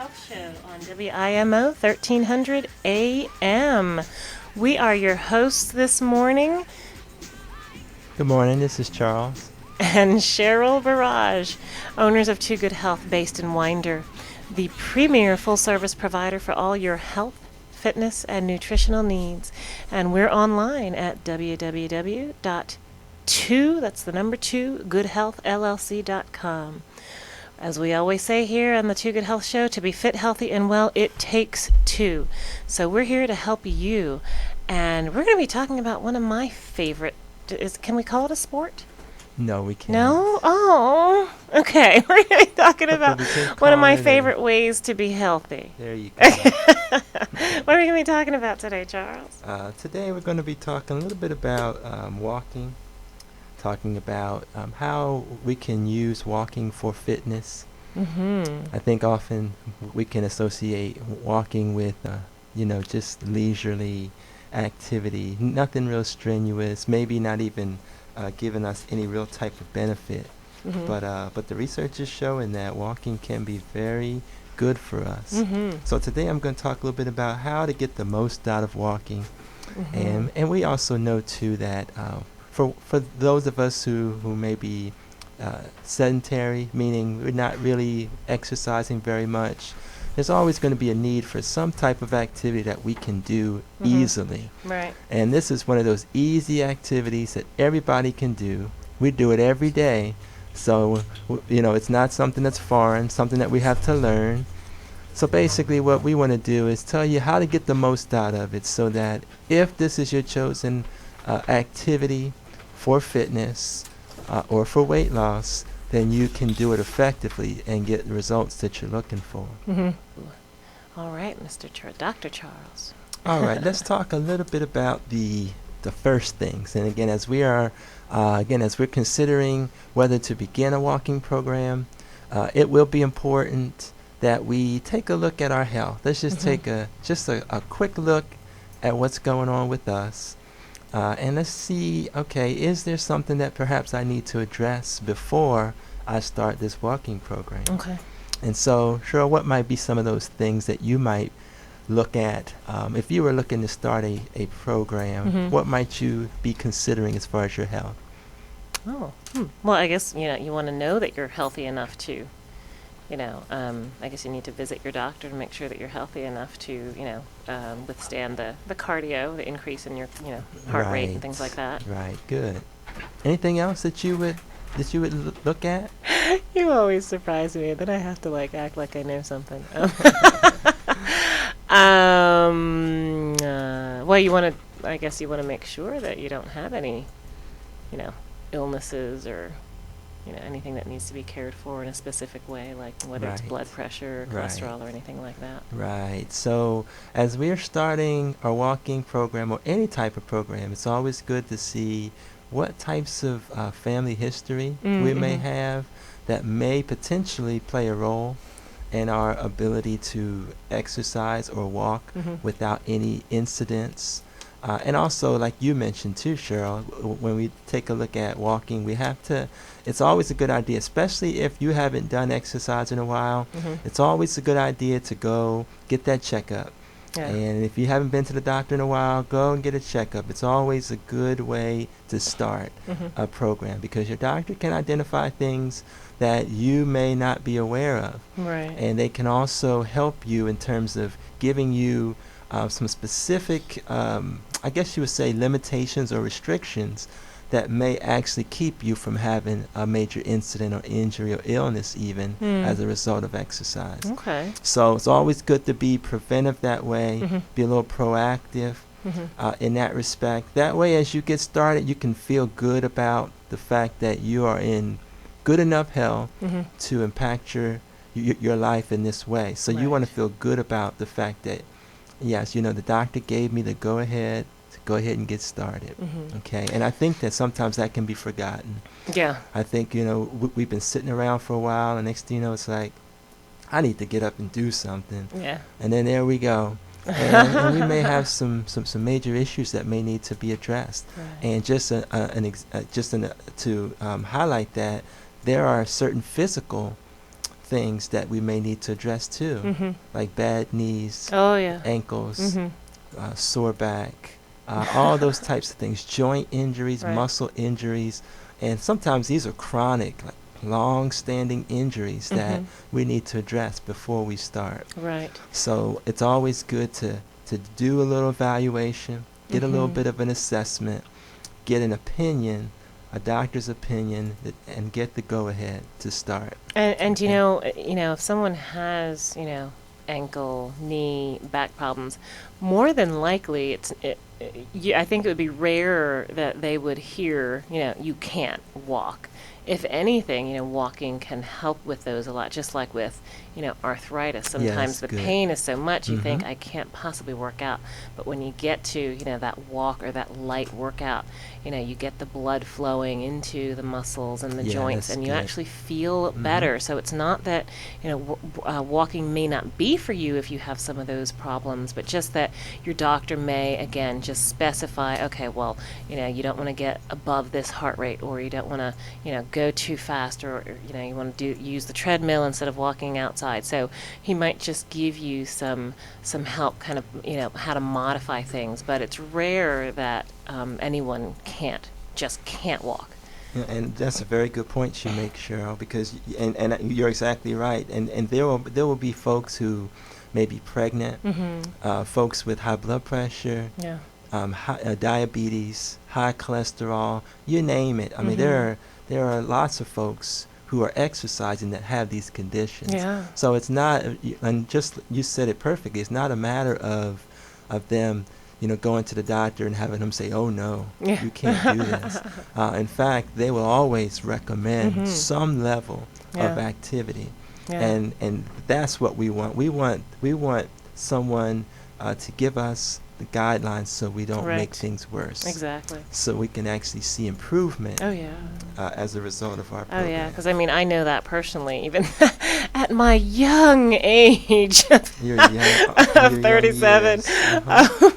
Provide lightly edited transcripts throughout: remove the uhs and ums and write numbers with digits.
Health Show on WIMO 1300 AM. We are your hosts this morning, Good morning, this is Charles. and Cheryl Barrage, owners of Too Good Health based in Winder, the premier full-service provider for all your health, fitness, and nutritional needs. And we're online at www.2, that's the number 2, goodhealthllc.com. As we always say here on the Too Good Health Show, to be fit, healthy, and well, it takes two. So we're here to help you. And we're going to be talking about one of my favorite, can we call it a sport? No, we can't. No? Oh, okay. We're going to be talking about We can one of call my it favorite ways to be healthy. There you go. What are we going to be talking about today, Charles? Today we're going to be talking a little bit about walking, talking about how we can use walking for fitness. Mm-hmm. I think often we can associate walking with, just leisurely activity, nothing real strenuous, maybe not even giving us any real type of benefit. Mm-hmm. But the research is showing that walking can be very good for us. Mm-hmm. So today I'm going to talk a little bit about how to get the most out of walking. Mm-hmm. And we also know too that for those of us who may be sedentary, meaning we're not really exercising very much, there's always going to be a need for some type of activity that we can do easily. Right. And this is one of those easy activities that everybody can do. We do it every day. So, it's not something that's foreign, something that we have to learn. So basically what we want to do is tell you how to get the most out of it so that if this is your chosen activity for fitness or for weight loss, then you can do it effectively and get the results that you're looking for. Mm-hmm. All right, Dr. Charles. All right, let's talk a little bit about the first things. And again, as we're considering whether to begin a walking program, it will be important that we take a look at our health. Let's just take a quick look at what's going on with us. And let's see, okay, is there something that perhaps I need to address before I start this walking program? Okay. And so, Cheryl, what might be some of those things that you might look at if you were looking to start a program? What might you be considering as far as your health? Oh, well, I guess, you want to know that you're healthy enough to, I guess you need to visit your doctor to make sure that you're healthy enough to, withstand the cardio, the increase in your, heart rate and things like that. Right, good. Anything else that you would look at? You always surprise me, and then I have to, act like I know something. Well, I guess you want to make sure that you don't have any, illnesses or anything that needs to be cared for in a specific way, like whether it's blood pressure or cholesterol or anything like that. Right. So as we're starting our walking program or any type of program, it's always good to see what types of family history we may have that may potentially play a role in our ability to exercise or walk without any incidents. And also, like you mentioned too, Cheryl, when we take a look at walking, it's always a good idea, especially if you haven't done exercise in a while, it's always a good idea to go get that checkup. Yeah. And if you haven't been to the doctor in a while, go and get a checkup. It's always a good way to start a program because your doctor can identify things that you may not be aware of. Right. And they can also help you in terms of giving you some specific, I guess you would say, limitations or restrictions that may actually keep you from having a major incident or injury or illness even as a result of exercise. Okay. So it's always good to be preventive that way, be a little proactive in that respect. That way, as you get started, you can feel good about the fact that you are in good enough health to impact your life in this way. So you want to feel good about the fact that, yes, the doctor gave me the go-ahead and get started. Okay, and I think that sometimes that can be forgotten. Yeah. I think, we've been sitting around for a while, and next thing you know, it's like, I need to get up and do something. Yeah. And then there we go. And we may have some major issues that may need to be addressed. Right. And to highlight that, there are certain physical things that we may need to address too, like bad knees, Oh yeah. ankles, sore back, all those types of things, joint injuries, Right. muscle injuries, and sometimes these are chronic, like long-standing injuries that we need to address before we start. Right. So it's always good to do a little evaluation, get a little bit of an assessment, get an opinion, a doctor's opinion, and get the go-ahead to start. And Okay. you know, if someone has, ankle, knee, back problems, more than likely I think it would be rare that they would hear, you can't walk. If anything, walking can help with those a lot, just like with, arthritis. Sometimes Yes, the good. pain is so much you think, Mhm. I can't possibly work out. But when you get to, that walk or that light workout, you get the blood flowing into the muscles and the Yeah, joints, that's and you good. actually feel Mhm. better. So it's not that, walking may not be for you if you have some of those problems, but just that your doctor may, again, just specify, okay, well, you don't want to get above this heart rate, or you don't want to, go too fast, or you want to use the treadmill instead of walking outside. So he might just give you some help, kind of, how to modify things. But it's rare that anyone can't walk. Yeah, and that's a very good point you make, Cheryl, because and you're exactly right. And there will be folks who may be pregnant, folks with high blood pressure, Yeah. diabetes, high cholesterol, you name it. I mean, there are lots of folks who are exercising that have these conditions. Yeah. So it's not, and just you said it perfectly. It's not a matter of them, going to the doctor and having them say, "Oh no, Yeah. you can't do this." In fact, they will always recommend some level of Yeah. activity, Yeah. and that's what we want. We want someone to give us the guidelines so we don't make Right. things worse. Exactly. So we can actually see improvement Oh yeah. as a result of our Oh program. yeah, because I mean I know that personally, even at my young age Your young, of your young 37. years. Uh-huh.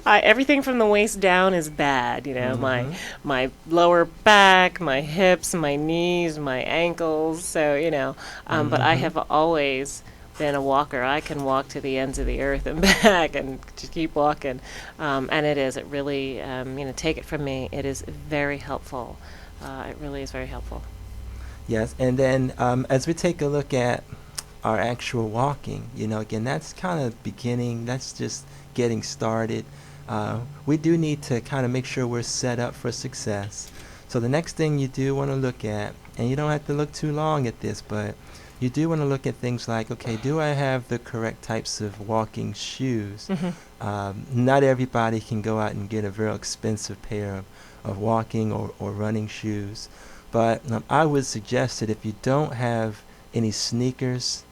Everything from the waist down is bad. My Mhm. my lower back, my hips, my knees, my ankles. So but I have always been a walker. I can walk to the ends of the earth and back, and just keep walking. And it really, take it from me, it is very helpful. It really is very helpful. Yes, and then as we take a look at our actual walking, again, that's kind of beginning, that's just getting started. We do need to kind of make sure we're set up for success. So the next thing you do want to look at, and you don't have to look too long at this, but you do want to look at things like, okay, do I have the correct types of walking shoes? Not everybody can go out and get a very expensive pair of walking or running shoes. But I would suggest that if you don't have any sneakers,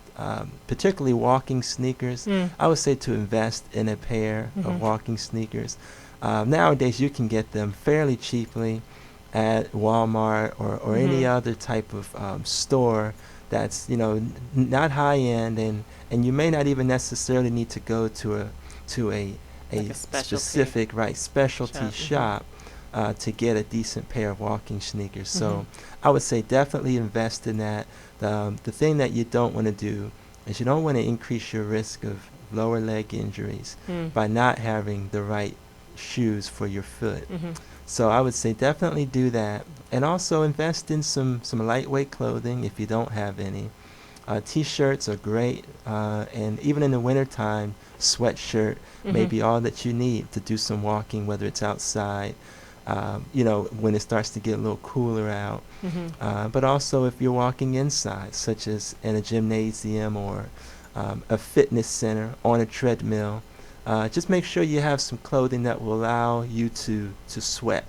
particularly walking sneakers, I would say to invest in a pair of walking sneakers. Nowadays, you can get them fairly cheaply at Walmart or any other type of store that's not high end, and you may not even necessarily need to go to a Like a specialty specific specialty shop. shop to get a decent pair of walking sneakers. So I would say definitely invest in that. The thing that you don't want to do is you don't want to increase your risk of lower leg injuries by not having the right shoes for your foot. So I would say definitely do that, and also invest in some lightweight clothing if you don't have any. T-shirts are great, and even in the wintertime, sweatshirt may be all that you need to do some walking, whether it's outside, when it starts to get a little cooler out. But also if you're walking inside, such as in a gymnasium or a fitness center, on a treadmill, just make sure you have some clothing that will allow you to sweat.